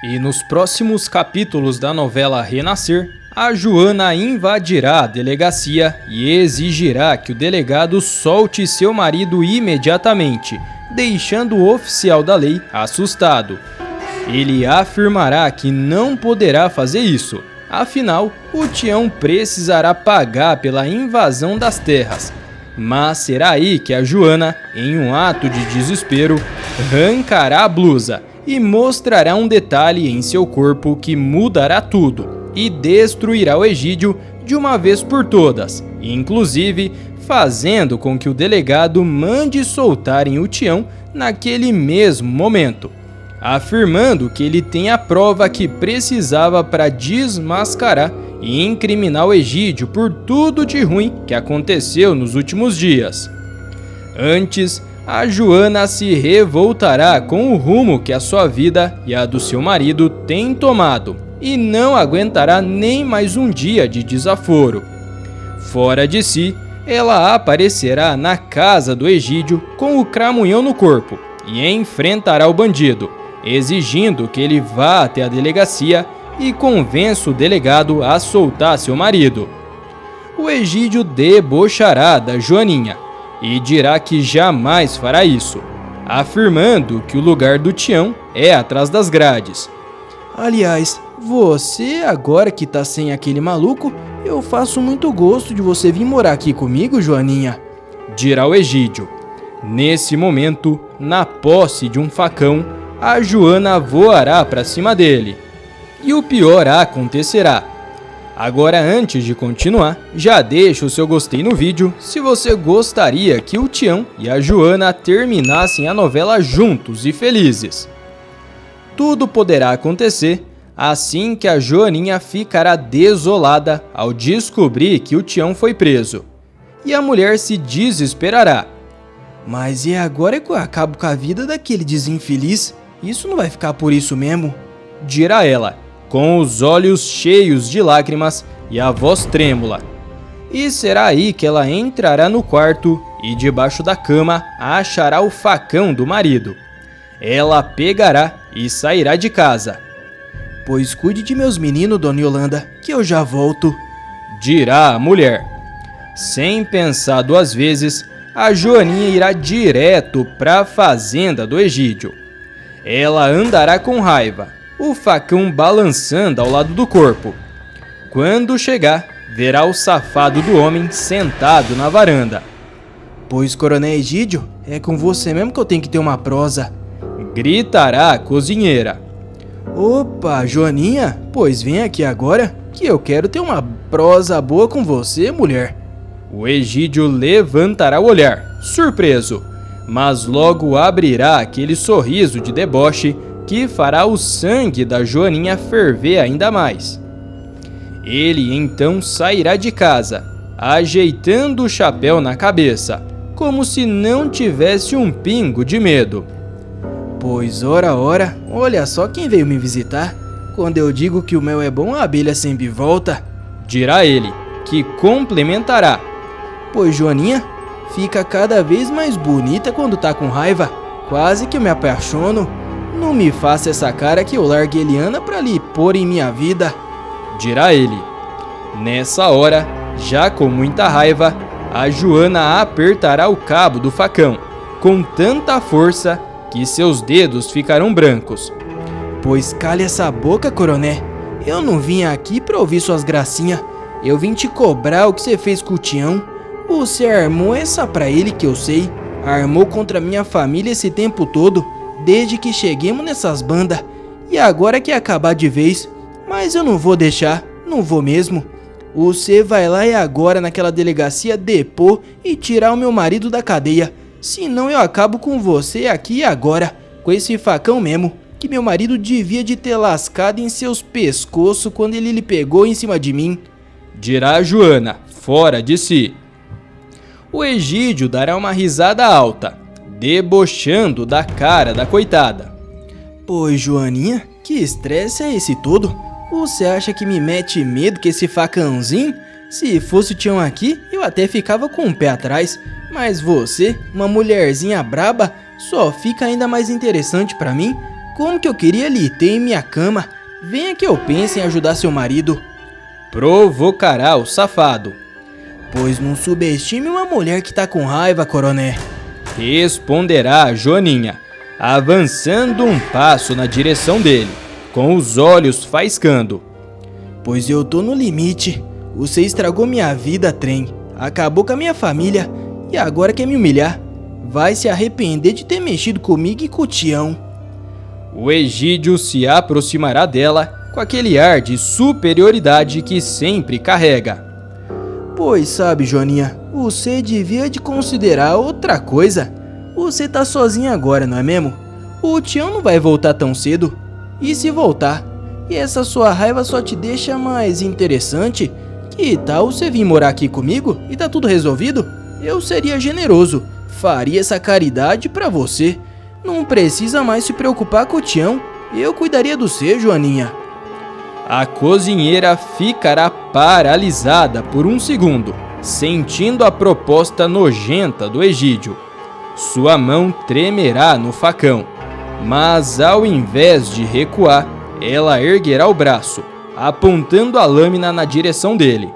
E nos próximos capítulos da novela Renascer, a Joana invadirá a delegacia e exigirá que o delegado solte seu marido imediatamente, deixando o oficial da lei assustado. Ele afirmará que não poderá fazer isso, afinal, o Tião precisará pagar pela invasão das terras. Mas será aí que a Joana, em um ato de desespero, arrancará a blusa e mostrará um detalhe em seu corpo que mudará tudo e destruirá o Egídio de uma vez por todas, inclusive fazendo com que o delegado mande soltarem o Tião naquele mesmo momento, afirmando que ele tem a prova que precisava para desmascarar e incriminar o Egídio por tudo de ruim que aconteceu nos últimos dias. Antes, a Joana se revoltará com o rumo que a sua vida e a do seu marido têm tomado e não aguentará nem mais um dia de desaforo. Fora de si, ela aparecerá na casa do Egídio com o cramunhão no corpo e enfrentará o bandido, exigindo que ele vá até a delegacia e convença o delegado a soltar seu marido. O Egídio debochará da Joaninha e dirá que jamais fará isso, afirmando que o lugar do Tião é atrás das grades. Aliás, você agora que tá sem aquele maluco, eu faço muito gosto de você vir morar aqui comigo, Joaninha, dirá o Egídio. Nesse momento, na posse de um facão, a Joana voará para cima dele. E o pior acontecerá. Agora, antes de continuar, já deixa o seu gostei no vídeo se você gostaria que o Tião e a Joana terminassem a novela juntos e felizes. Tudo poderá acontecer assim que a Joaninha ficará desolada ao descobrir que o Tião foi preso. E a mulher se desesperará. Mas e agora que eu acabo com a vida daquele desinfeliz? Isso não vai ficar por isso mesmo? Dirá ela, com os olhos cheios de lágrimas e a voz trêmula. E será aí que ela entrará no quarto e debaixo da cama achará o facão do marido. Ela pegará e sairá de casa. Pois cuide de meus meninos, dona Yolanda, que eu já volto, dirá a mulher. Sem pensar duas vezes, a Joaninha irá direto para a fazenda do Egídio. Ela andará com raiva, o facão balançando ao lado do corpo. Quando chegar, verá o safado do homem sentado na varanda. Pois, coronel Egídio, é com você mesmo que eu tenho que ter uma prosa, gritará a cozinheira. Opa, Joaninha, pois vem aqui agora, que eu quero ter uma prosa boa com você, mulher. O Egídio levantará o olhar, surpreso, mas logo abrirá aquele sorriso de deboche que fará o sangue da Joaninha ferver ainda mais. Ele então sairá de casa, ajeitando o chapéu na cabeça, como se não tivesse um pingo de medo. Pois ora, olha só quem veio me visitar. Quando eu digo que o mel é bom, a abelha sempre volta, dirá ele, que complementará. Pois Joaninha fica cada vez mais bonita quando tá com raiva, quase que eu me apaixono. Não me faça essa cara que eu largue Eliana pra lhe pôr em minha vida, dirá ele. Nessa hora, já com muita raiva, a Joana apertará o cabo do facão, com tanta força que seus dedos ficarão brancos. Pois cale essa boca, coroné. Eu não vim aqui pra ouvir suas gracinhas. Eu vim te cobrar o que você fez com o Tião. Você armou essa pra ele que eu sei. Armou contra minha família esse tempo todo, desde que cheguemos nessas bandas. E agora quer acabar de vez. Mas eu não vou deixar, não vou mesmo. Você vai lá e agora naquela delegacia depor e tirar o meu marido da cadeia. Senão eu acabo com você aqui e agora, com esse facão mesmo, que meu marido devia de ter lascado em seus pescoços quando ele lhe pegou em cima de mim, dirá a Joana, fora de si. O Egídio dará uma risada alta, debochando da cara da coitada. Pois Joaninha, que estresse é esse todo? Você acha que me mete medo com esse facãozinho? Se fosse o Tião aqui, eu até ficava com o pé atrás. Mas você, uma mulherzinha braba, só fica ainda mais interessante pra mim. Como que eu queria lhe ter em minha cama? Venha que eu pense em ajudar seu marido. Provocará o safado. Pois não subestime uma mulher que tá com raiva, coroné. Responderá a Joaninha, avançando um passo na direção dele, com os olhos faiscando. Pois eu tô no limite. Você estragou minha vida, trem. Acabou com a minha família. E agora quer me humilhar. Vai se arrepender de ter mexido comigo e com o Tião. O Egídio se aproximará dela com aquele ar de superioridade que sempre carrega. Pois sabe, Joaninha, você devia de considerar outra coisa. Você tá sozinha agora, não é mesmo? O Tião não vai voltar tão cedo. E se voltar? E essa sua raiva só te deixa mais interessante? Que tal você vir morar aqui comigo e tá tudo resolvido? Eu seria generoso, faria essa caridade pra você. Não precisa mais se preocupar com o Tião. Eu cuidaria do seu, Joaninha. A cozinheira ficará paralisada por um segundo, sentindo a proposta nojenta do Egídio. Sua mão tremerá no facão, mas ao invés de recuar, ela erguerá o braço, apontando a lâmina na direção dele.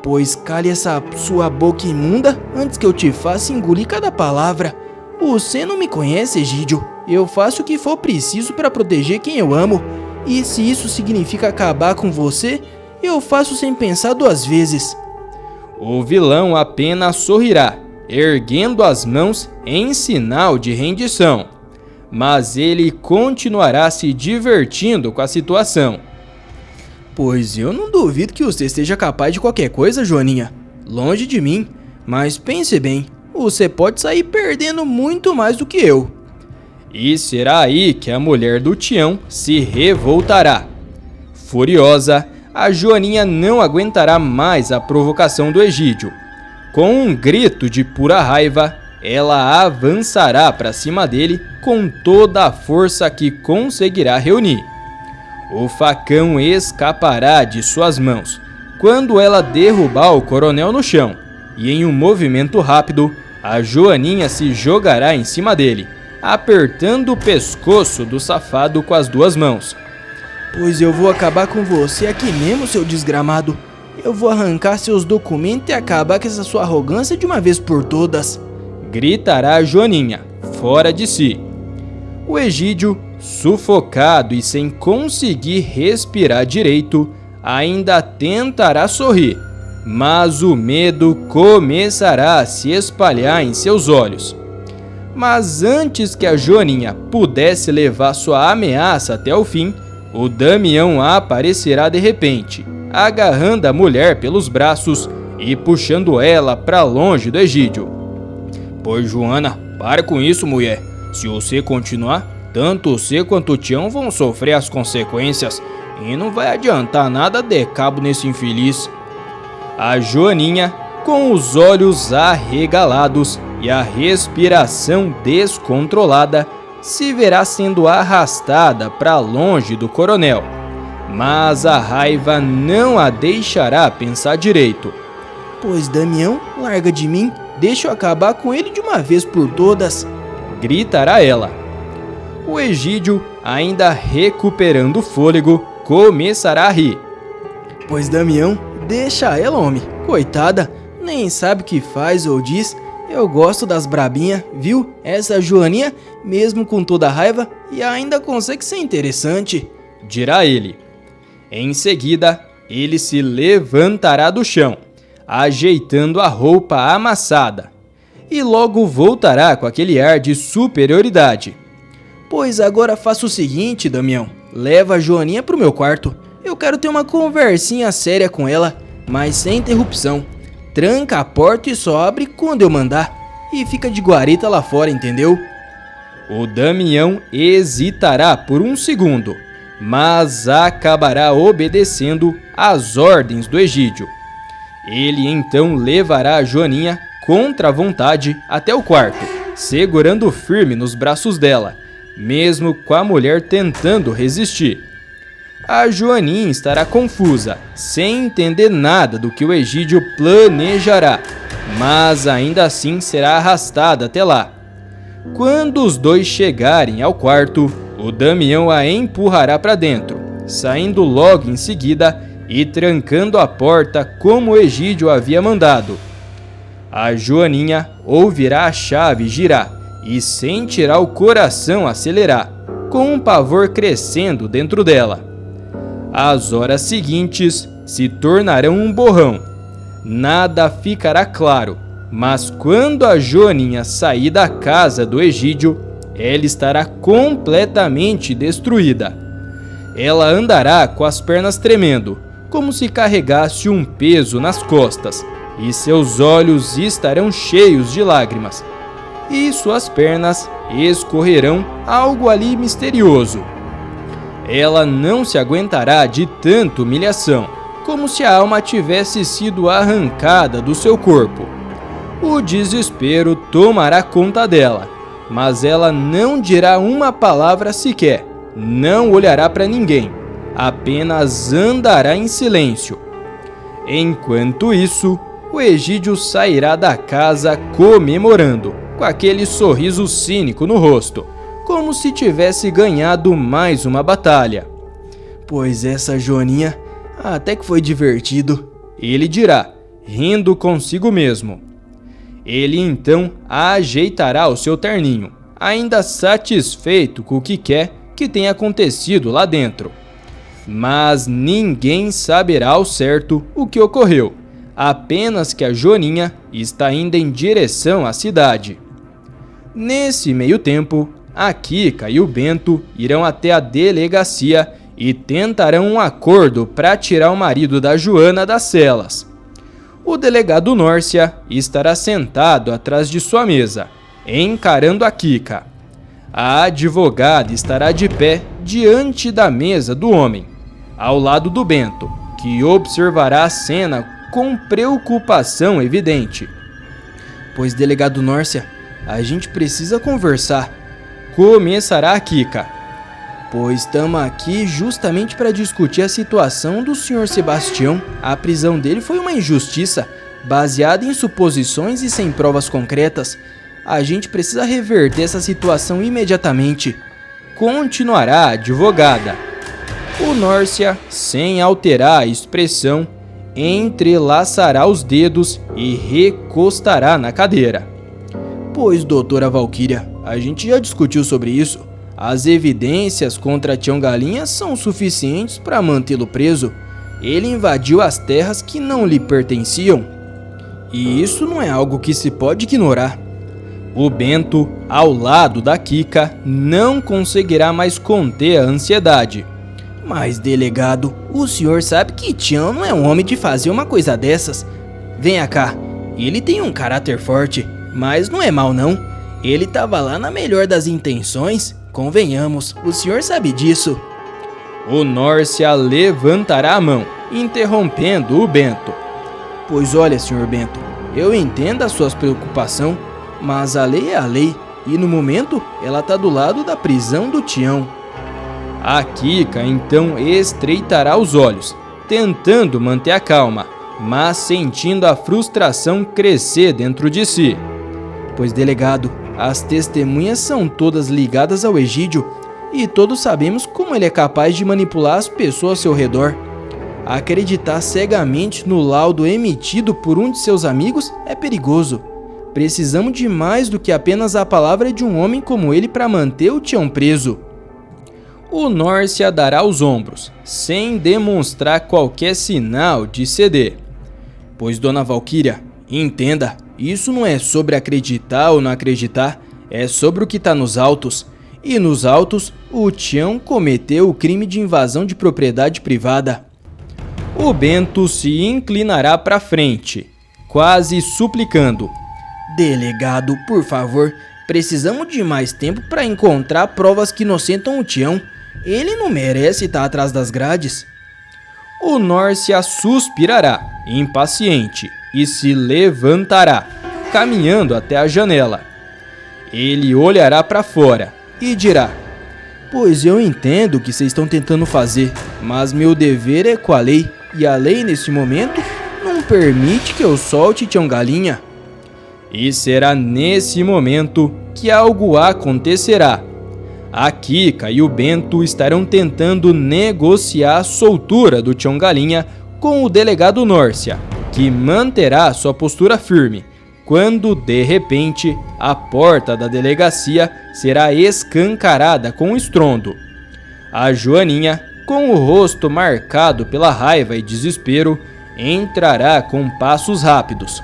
Pois cale essa sua boca imunda antes que eu te faça engolir cada palavra. Você não me conhece, Egídio. Eu faço o que for preciso para proteger quem eu amo. E se isso significa acabar com você, eu faço sem pensar duas vezes. O vilão apenas sorrirá, erguendo as mãos em sinal de rendição. Mas ele continuará se divertindo com a situação. Pois eu não duvido que você seja capaz de qualquer coisa, Joaninha. Longe de mim, mas pense bem, você pode sair perdendo muito mais do que eu. E será aí que a mulher do Tião se revoltará. Furiosa, a Joaninha não aguentará mais a provocação do Egídio. Com um grito de pura raiva, ela avançará para cima dele com toda a força que conseguirá reunir. O facão escapará de suas mãos quando ela derrubar o coronel no chão, e em um movimento rápido, a Joaninha se jogará em cima dele, apertando o pescoço do safado com as duas mãos. Pois eu vou acabar com você aqui mesmo, seu desgramado. Eu vou arrancar seus documentos e acabar com essa sua arrogância de uma vez por todas. Gritará a Joaninha, fora de si. O Egídio, sufocado e sem conseguir respirar direito, ainda tentará sorrir, mas o medo começará a se espalhar em seus olhos. Mas antes que a Joaninha pudesse levar sua ameaça até o fim, o Damião aparecerá de repente, agarrando a mulher pelos braços e puxando ela para longe do Egídio. Pois Joana, para com isso, mulher. Se você continuar, tanto você quanto o Tião vão sofrer as consequências e não vai adiantar nada de cabo nesse infeliz. A Joaninha, com os olhos arregalados e a respiração descontrolada, se verá sendo arrastada para longe do coronel. Mas a raiva não a deixará pensar direito. Pois Damião, larga de mim, deixa eu acabar com ele de uma vez por todas. Gritará ela. O Egídio, ainda recuperando o fôlego, começará a rir. Pois Damião, deixa ela, homem. Coitada, nem sabe o que faz ou diz. Eu gosto das brabinhas, viu? Essa Joaninha, mesmo com toda a raiva, e ainda consegue ser interessante. Dirá ele. Em seguida, ele se levantará do chão, ajeitando a roupa amassada, e logo voltará com aquele ar de superioridade. Pois agora faça o seguinte, Damião. Leva a Joaninha pro meu quarto. Eu quero ter uma conversinha séria com ela, mas sem interrupção. Tranca a porta e só abre quando eu mandar. E fica de guarita lá fora, entendeu? O Damião hesitará por um segundo, mas acabará obedecendo às ordens do Egídio. Ele então levará a Joaninha contra a vontade até o quarto, segurando firme nos braços dela, mesmo com a mulher tentando resistir. A Joaninha estará confusa, sem entender nada do que o Egídio planejará, mas ainda assim será arrastada até lá. Quando os dois chegarem ao quarto, o Damião a empurrará para dentro, saindo logo em seguida e trancando a porta como o Egídio havia mandado. A Joaninha ouvirá a chave girar e sentirá o coração acelerar, com um pavor crescendo dentro dela. As horas seguintes se tornarão um borrão. Nada ficará claro, mas quando a Joaninha sair da casa do Egídio, ela estará completamente destruída. Ela andará com as pernas tremendo, como se carregasse um peso nas costas, e seus olhos estarão cheios de lágrimas, e suas pernas escorrerão algo ali misterioso. Ela não se aguentará de tanta humilhação, como se a alma tivesse sido arrancada do seu corpo. O desespero tomará conta dela, mas ela não dirá uma palavra sequer, não olhará para ninguém, apenas andará em silêncio. Enquanto isso, o Egídio sairá da casa comemorando, com aquele sorriso cínico no rosto, como se tivesse ganhado mais uma batalha. Pois essa Joaninha, até que foi divertido, ele dirá, rindo consigo mesmo. Ele então ajeitará o seu terninho, ainda satisfeito com o que quer que tenha acontecido lá dentro. Mas ninguém saberá ao certo o que ocorreu, apenas que a Joaninha está indo em direção à cidade. Nesse meio tempo, a Kika e o Bento irão até a delegacia e tentarão um acordo para tirar o marido da Joana das celas. O delegado Nórcia estará sentado atrás de sua mesa, encarando a Kika. A advogada estará de pé diante da mesa do homem, ao lado do Bento, que observará a cena com preocupação evidente. Pois, delegado Nórcia, a gente precisa conversar. Começará a Kika. Pois estamos aqui justamente para discutir a situação do Sr. Sebastião. A prisão dele foi uma injustiça, baseada em suposições e sem provas concretas. A gente precisa reverter essa situação imediatamente. Continuará a advogada. O Nórcia, sem alterar a expressão, entrelaçará os dedos e recostará na cadeira. Pois, doutora Valquíria, a gente já discutiu sobre isso. As evidências contra Tião Galinha são suficientes para mantê-lo preso. Ele invadiu as terras que não lhe pertenciam. E isso não é algo que se pode ignorar. O Bento, ao lado da Kika, não conseguirá mais conter a ansiedade. Mas, delegado, o senhor sabe que Tião não é um homem de fazer uma coisa dessas. Venha cá, ele tem um caráter forte, mas não é mau não. Ele tava lá na melhor das intenções, convenhamos, o senhor sabe disso. O Nórcia levantará a mão, interrompendo o Bento. Pois olha, senhor Bento, eu entendo a sua preocupação, mas a lei é a lei, e no momento ela tá do lado da prisão do Tião. A Kika então estreitará os olhos, tentando manter a calma, mas sentindo a frustração crescer dentro de si. Pois, delegado, as testemunhas são todas ligadas ao Egídio, e todos sabemos como ele é capaz de manipular as pessoas ao seu redor. Acreditar cegamente no laudo emitido por um de seus amigos é perigoso. Precisamos de mais do que apenas a palavra de um homem como ele para manter o Tião preso. O Nórcia dará os ombros, sem demonstrar qualquer sinal de ceder. Pois, dona Valquíria, entenda, isso não é sobre acreditar ou não acreditar, é sobre o que está nos autos. E nos autos, o Tião cometeu o crime de invasão de propriedade privada. O Bento se inclinará para frente, quase suplicando. Delegado, por favor, precisamos de mais tempo para encontrar provas que inocentam o Tião. Ele não merece estar atrás das grades. O Nórcia suspirará, impaciente, e se levantará, caminhando até a janela. Ele olhará para fora e dirá: Pois eu entendo o que vocês estão tentando fazer, mas meu dever é com a lei, e a lei nesse momento não permite que eu solte Tião Galinha. E será nesse momento que algo acontecerá. A Kika e o Bento estarão tentando negociar a soltura do Tião Galinha com o delegado Nórcia, que manterá sua postura firme, quando, de repente, a porta da delegacia será escancarada com estrondo. A Joaninha, com o rosto marcado pela raiva e desespero, entrará com passos rápidos.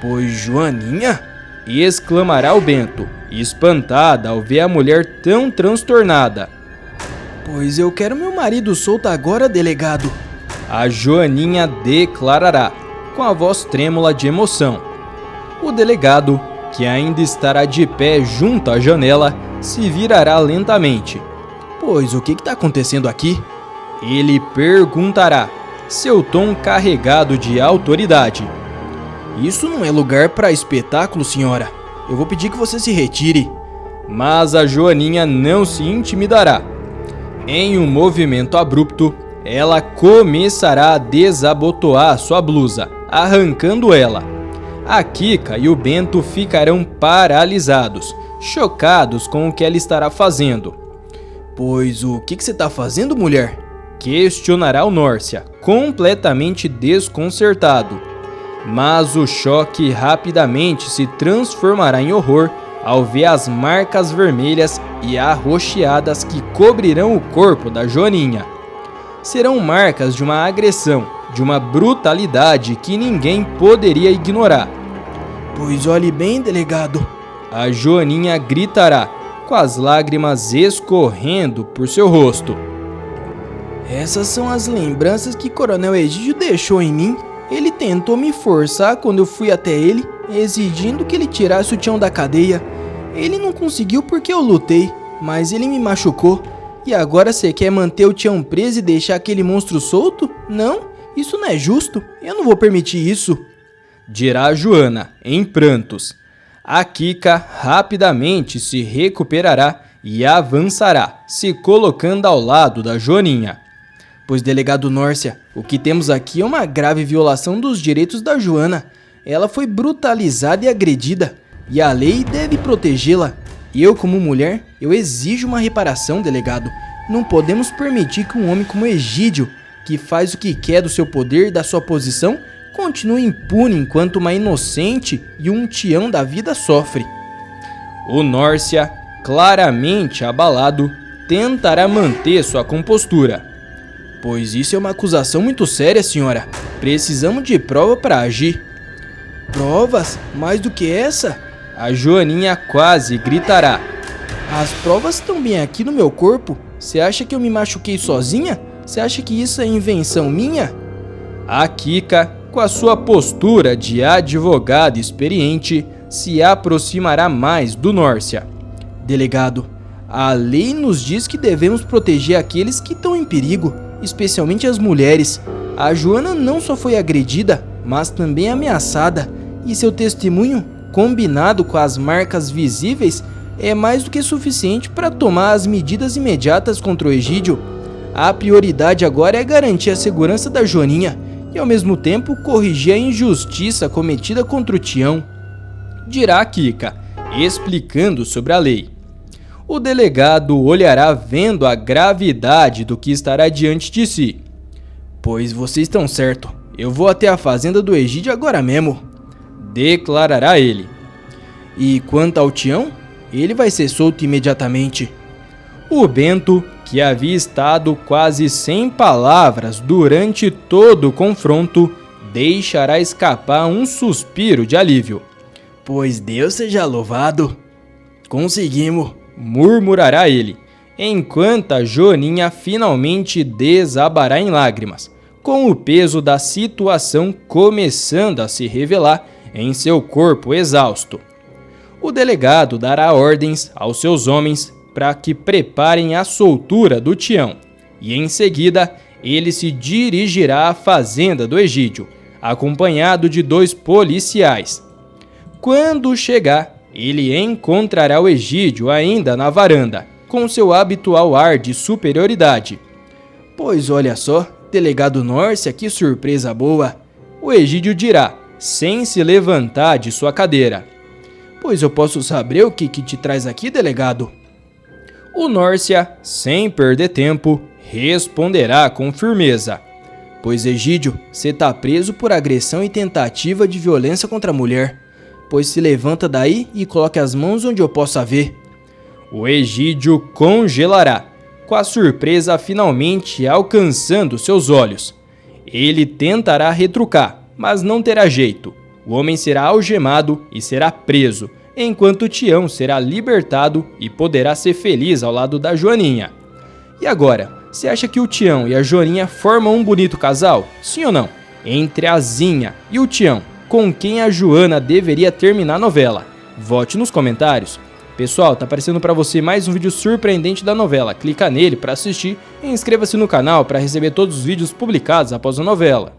Pois Joaninha? Exclamará o Bento, espantada ao ver a mulher tão transtornada. Pois eu quero meu marido solto agora, delegado. A Joaninha declarará, com a voz trêmula de emoção. O delegado, que ainda estará de pé junto à janela, se virará lentamente. Pois o que está acontecendo aqui? Ele perguntará, seu tom carregado de autoridade. Isso não é lugar para espetáculo, senhora. Eu vou pedir que você se retire. Mas a Joaninha não se intimidará. Em um movimento abrupto, ela começará a desabotoar sua blusa, arrancando ela. A Kika e o Bento ficarão paralisados, chocados com o que ela estará fazendo. Pois o que você está fazendo, mulher? Questionará o Nórcia, completamente desconcertado. Mas o choque rapidamente se transformará em horror ao ver as marcas vermelhas e arroxeadas que cobrirão o corpo da Joaninha. Serão marcas de uma agressão, de uma brutalidade que ninguém poderia ignorar. Pois olhe bem, delegado. A Joaninha gritará, com as lágrimas escorrendo por seu rosto. Essas são as lembranças que Coronel Egídio deixou em mim. Ele tentou me forçar quando eu fui até ele, exigindo que ele tirasse o Tião da cadeia. Ele não conseguiu porque eu lutei, mas ele me machucou. E agora você quer manter o Tião preso e deixar aquele monstro solto? Não, isso não é justo. Eu não vou permitir isso. Dirá a Joana, em prantos. A Kika rapidamente se recuperará e avançará, se colocando ao lado da Joaninha. Pois, delegado Nórcia, o que temos aqui é uma grave violação dos direitos da Joana. Ela foi brutalizada e agredida, e a lei deve protegê-la. Eu, como mulher, eu exijo uma reparação, delegado. Não podemos permitir que um homem como Egídio, que faz o que quer do seu poder e da sua posição, continue impune enquanto uma inocente e um Tião da vida sofre. O Nórcia, claramente abalado, tentará manter sua compostura. Pois isso é uma acusação muito séria, senhora. Precisamos de prova para agir. Provas? Mais do que essa? A Joaninha quase gritará. As provas estão bem aqui no meu corpo. Você acha que eu me machuquei sozinha? Você acha que isso é invenção minha? A Kika, com a sua postura de advogada experiente, se aproximará mais do Nórcia. Delegado, a lei nos diz que devemos proteger aqueles que estão em perigo, especialmente as mulheres. A Joana não só foi agredida, mas também ameaçada, e seu testemunho, combinado com as marcas visíveis, é mais do que suficiente para tomar as medidas imediatas contra o Egídio. A prioridade agora é garantir a segurança da Joaninha e, ao mesmo tempo, corrigir a injustiça cometida contra o Tião. Dirá Kika, explicando sobre a lei. O delegado olhará vendo a gravidade do que estará diante de si. Pois vocês estão certo. Eu vou até a fazenda do Egídio agora mesmo. Declarará ele. E quanto ao Tião, ele vai ser solto imediatamente. O Bento, que havia estado quase sem palavras durante todo o confronto, deixará escapar um suspiro de alívio. Pois Deus seja louvado. Conseguimos. Murmurará ele, enquanto a Joaninha finalmente desabará em lágrimas, com o peso da situação começando a se revelar em seu corpo exausto. O delegado dará ordens aos seus homens para que preparem a soltura do Tião, e em seguida ele se dirigirá à fazenda do Egídio, acompanhado de 2 policiais. Quando chegar, ele encontrará o Egídio ainda na varanda, com seu habitual ar de superioridade. Pois olha só, delegado Nórcia, que surpresa boa! O Egídio dirá, sem se levantar de sua cadeira. Pois eu posso saber o que te traz aqui, delegado? O Nórcia, sem perder tempo, responderá com firmeza: Pois Egídio, você tá preso por agressão e tentativa de violência contra a mulher. Pois se levanta daí e coloque as mãos onde eu possa ver. O Egídio congelará, com a surpresa finalmente alcançando seus olhos. Ele tentará retrucar, mas não terá jeito. O homem será algemado e será preso, enquanto Tião será libertado e poderá ser feliz ao lado da Joaninha. E agora, você acha que o Tião e a Joaninha formam um bonito casal? Sim ou não? Entre a Zinha e o Tião, com quem a Joana deveria terminar a novela? Vote nos comentários. Pessoal, tá aparecendo para você mais um vídeo surpreendente da novela. Clica nele para assistir e inscreva-se no canal para receber todos os vídeos publicados após a novela.